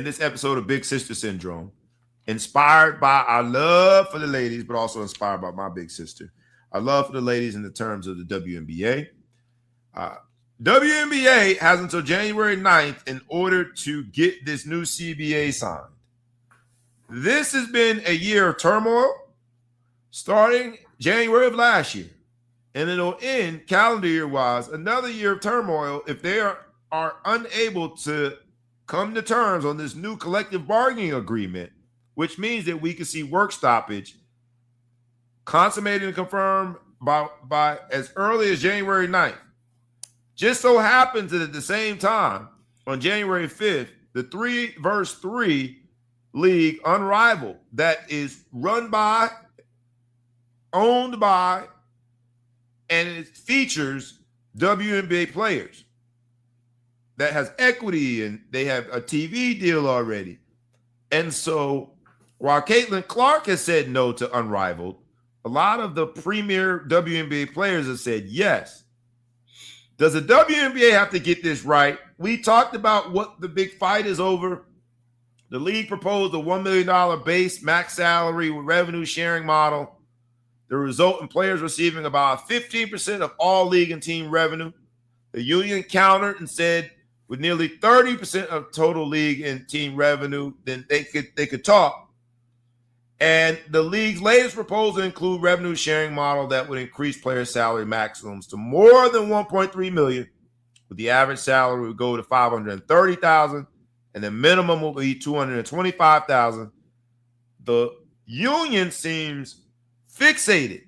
in this episode of Big Sister Syndrome, inspired by our love for the ladies, but also inspired by my big sister. Our love for the ladies in the terms of the WNBA. WNBA has until January 9th in order to get this new CBA signed. This has been a year of turmoil starting January of last year. And it'll end calendar year-wise another year of turmoil if they are unable to come to terms on this new collective bargaining agreement, which means that we can see work stoppage consummated and confirmed by as early as January 9th. Just so happens that at the same time, on January 5th, the 3vs3 league Unrivaled that is run by, owned by, and it features WNBA players that has equity and they have a TV deal already. And so while Caitlin Clark has said no to Unrivaled, a lot of the premier WNBA players have said yes. Does the WNBA have to get this right? We talked about what the big fight is over. The league proposed a $1 million base max salary with revenue sharing model. The result in players receiving about 15% of all league and team revenue. The union countered and said with nearly 30% of total league and team revenue, then they could talk. And the league's latest proposal include revenue sharing model that would increase player salary maximums to more than $1.3 million, with the average salary would go to $530,000, and the minimum will be $225,000. The union seems fixated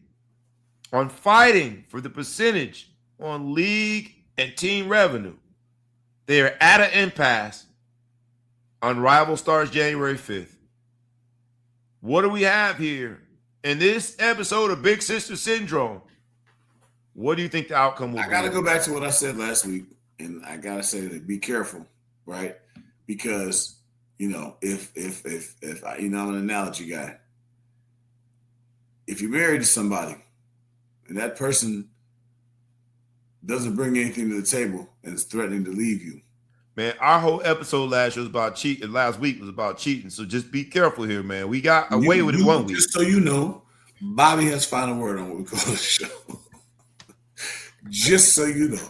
on fighting for the percentage on league and team revenue. They are at an impasse. Unrivaled starts January 5th. What do we have here in this episode of Big Sister Syndrome? What do you think the outcome will be? I got to go back to what I said last week, and I got to say that be careful, right? Because, if I'm an analogy guy. If you're married to somebody and that person doesn't bring anything to the table and is threatening to leave you. Man, our whole episode last year was about cheating. Last week was about cheating. So just be careful here, man. We got away with it one week. Just so you know, Bobby has final word on what we call the show. Just so you know.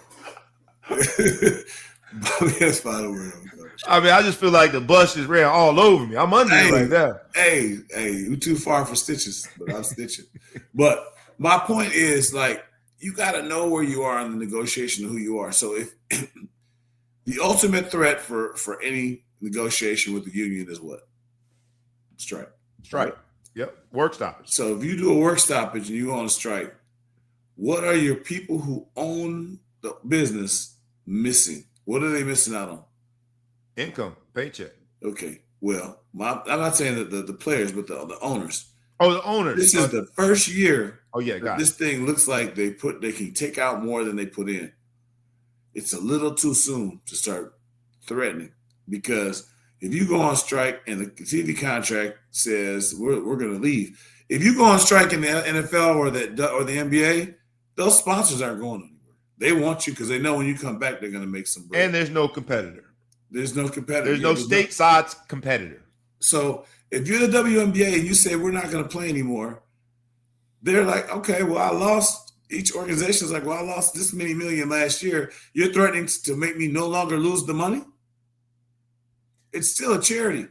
Bobby has final word on what we call the show. I mean, I just feel like the bus just ran all over me. I'm under it right now. Hey, you're too far for stitches, but I'm stitching. But my point is, you got to know where you are in the negotiation of who you are. So if the ultimate threat for any negotiation with the union is what? Strike. Strike. Yep. Work stoppage. So if you do a work stoppage and you go on a strike, what are your people who own the business missing? What are they missing out on? Income, paycheck. Okay. Well, I'm not saying that the players, but the owners. Oh, the owners. This is the first year. Oh yeah, got this thing looks like they can take out more than they put in. It's a little too soon to start threatening, because if you go on strike and the TV contract says we're going to leave, if you go on strike in the NFL or the NBA, those sponsors aren't going anywhere. They want you because they know when you come back they're going to make some bread. And there's no competitor. There's no competitor. There's no stateside competitor. So if you're the WNBA and you say we're not going to play anymore, they're like, okay, well, I lost. Each organization is like, well, I lost this many million last year. You're threatening to make me no longer lose the money? It's still a charity.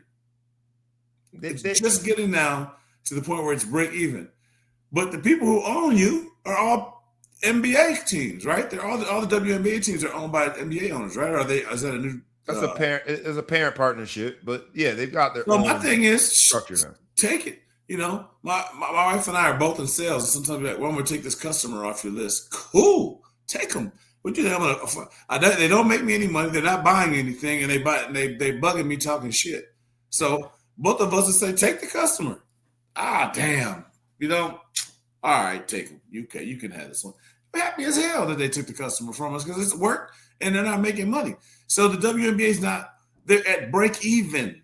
It's just getting now to the point where it's break even. But the people who own you are all NBA teams, right? They're all the WNBA teams are owned by NBA owners, right? Is that a new? That's a parent. It's a parent partnership, but yeah, they've got their. Well, own my thing is structure now. Take it. My wife and I are both in sales, and sometimes we're like, well, I'm going to take this customer off your list. Cool. Take them. What do they don't make me any money. They're not buying anything, and they bugging me talking shit. So both of us would say, take the customer. Ah, damn. All right, take them. You can have this one. I'm happy as hell that they took the customer from us because it's work, and they're not making money. So the WNBA they're at break even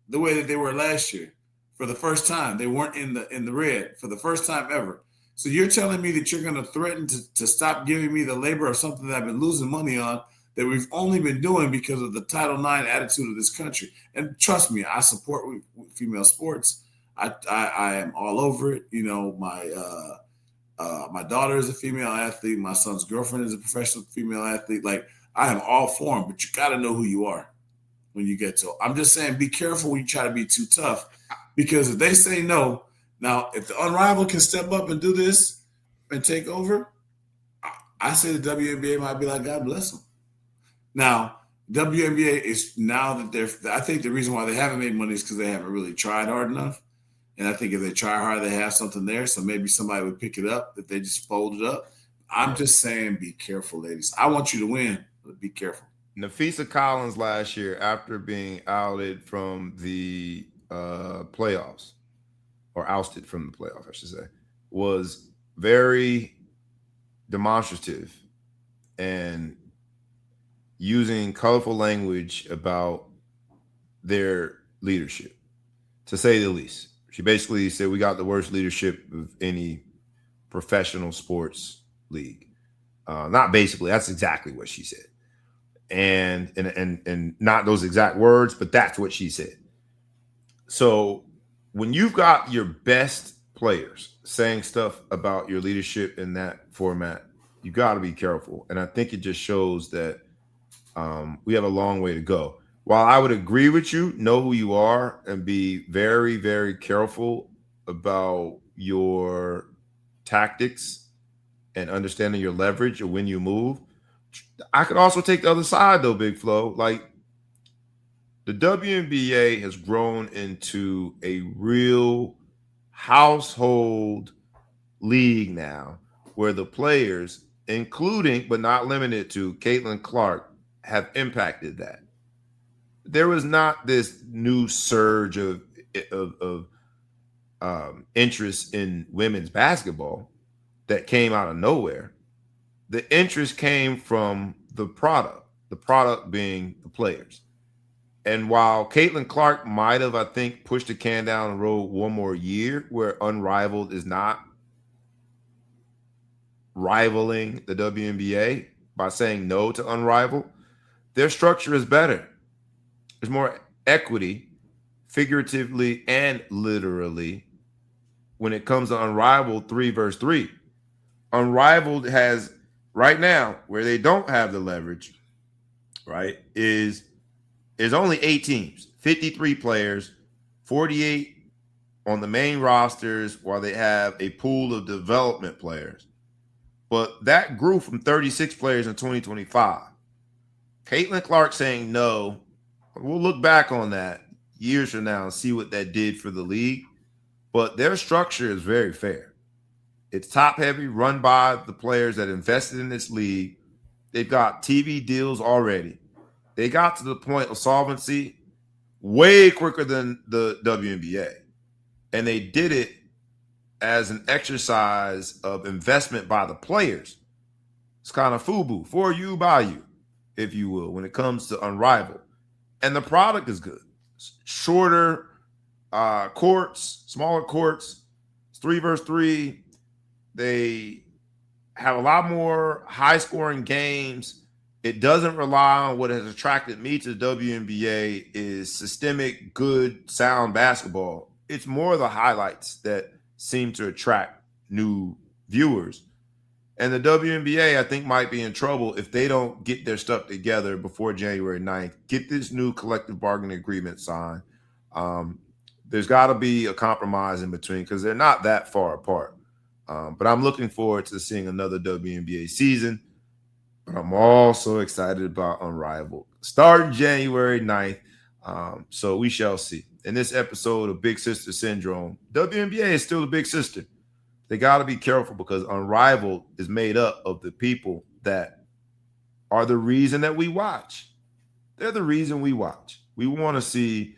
the way that they were last year. For the first time, they weren't in the red for the first time ever. So you're telling me that you're going to threaten to stop giving me the labor of something that I've been losing money on that we've only been doing because of the Title IX attitude of this country. And trust me, I support female sports. I am all over it. You know, my daughter is a female athlete. My son's girlfriend is a professional female athlete. Like, I am all for them, but you got to know who you are when you get to it. I'm just saying, be careful when you try to be too tough, because if they say no, now if the Unrivaled can step up and do this and take over, I say the WNBA might be like, God bless them. Now, WNBA is now that I think the reason why they haven't made money is because they haven't really tried hard enough. And I think if they try hard, they have something there. So maybe somebody would pick it up if they just fold it up. I'm just saying, be careful, ladies. I want you to win, but be careful. Napheesa Collins last year, after being outed from the playoffs, or ousted from the playoffs, I should say, was very demonstrative and using colorful language about their leadership, to say the least. She basically said, we got the worst leadership of any professional sports league. Not basically, that's exactly what she said. And not those exact words, but that's what she said. So when you've got your best players saying stuff about your leadership in that format, you got to be careful. And I think it just shows that we have a long way to go. While I would agree with you, know who you are and be very, very careful about your tactics and understanding your leverage or when you move. I could also take the other side, though, Big Flo. Like, the WNBA has grown into a real household league now, where the players, including but not limited to Caitlin Clark, have impacted that. There was not this new surge of interest in women's basketball that came out of nowhere. The interest came from the product being the players. And while Caitlin Clark might have, I think, pushed the can down the road one more year, where Unrivaled is not rivaling the WNBA by saying no to Unrivaled, their structure is better. There's more equity, figuratively and literally, when it comes to Unrivaled 3 versus 3. Unrivaled has, right now, where they don't have the leverage, right, is only 8 teams, 53 players, 48 on the main rosters, while they have a pool of development players. But that grew from 36 players in 2025. Caitlin Clark saying no, we'll look back on that years from now and see what that did for the league. But their structure is very fair. It's top heavy, run by the players that invested in this league. They've got TV deals already. They got to the point of solvency way quicker than the WNBA. And they did it as an exercise of investment by the players. It's kind of FUBU, for you, by you, if you will, when it comes to Unrivaled. And the product is good. Shorter courts, smaller courts. It's 3 versus 3. They have a lot more high-scoring games. It doesn't rely on what has attracted me to the WNBA is systemic, good, sound basketball. It's more the highlights that seem to attract new viewers. And the WNBA, I think, might be in trouble if they don't get their stuff together before January 9th. Get this new collective bargaining agreement signed. There's got to be a compromise in between because they're not that far apart. But I'm looking forward to seeing another WNBA season. But I'm also excited about Unrivaled. Starting January 9th. So we shall see. In this episode of Big Sister Syndrome, WNBA is still the big sister. They got to be careful because Unrivaled is made up of the people that are the reason that we watch. They're the reason we watch. We want to see,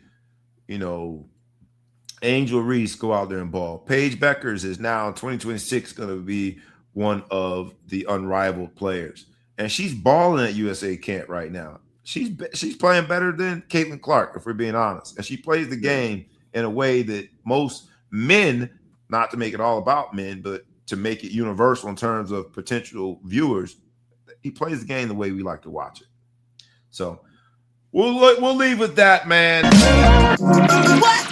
Angel Reese go out there and ball. Paige Beckers is now in 2026 going to be one of the Unrivaled players. And she's balling at USA Kent right now. She's playing better than Caitlin Clark, if we're being honest. And she plays the game in a way that most men, not to make it all about men, but to make it universal in terms of potential viewers, he plays the game the way we like to watch it. So we'll leave with that, man. What?